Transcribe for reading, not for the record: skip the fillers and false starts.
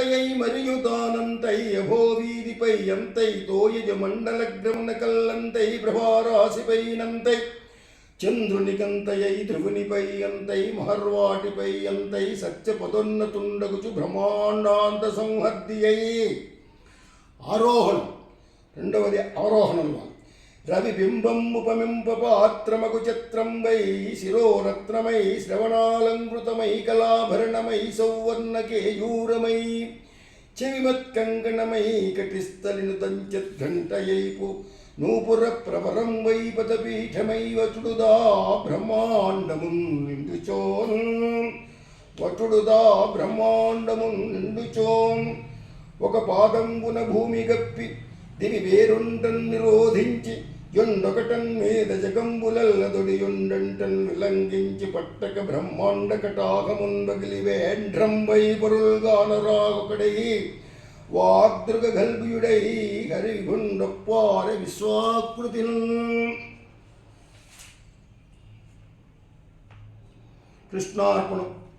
అంతయై మరియు తానంతై అభోవీదిపై అంతై తోయజ మండలగ్రమున కల్లంతై ప్రభారాశిపై నంతై చంద్రునికంతయై ధ్రువునిపై అంతై మహర్వాటిపై అంతై సత్యపదోన్నతుండగుచు బ్రహ్మాండాంత సంహర్దియై. ఆరోహణం. రెండవది అవరోహణంలో రవిబింబముపమింప పాత్రమగు చిత్రం వై శిరోరత్నమై శ్రవణాలంకృతమై కళాభరణమై సౌవర్ణకేయూరమై చెవిమత్కంకణమై కటిస్థలిను దంచద్ఘంటయైపు నూపుర ప్రవరం వై పదపీఠమై వటుడుదా బ్రహ్మాండమున్ నిండుచోన్ వటుడుదా బ్రహ్మాండమున్ నిండుచోన్. ఒక పాదంబున భూమి గప్పి దివి వేరుండన్ నిరోధించి యొండొకటన్ మీద జగంబులల్లదొడి యొండంటన్ విలంఘించి పట్టక బ్రహ్మాండ కటాకమున్ బగిలి వేండ్రం వై పొరుల్గానరాగొకడై వాగ్దృగ గల్భుయుడై హరిగుండొప్పార విశ్వాకృతిన్. కృష్ణార్పణం.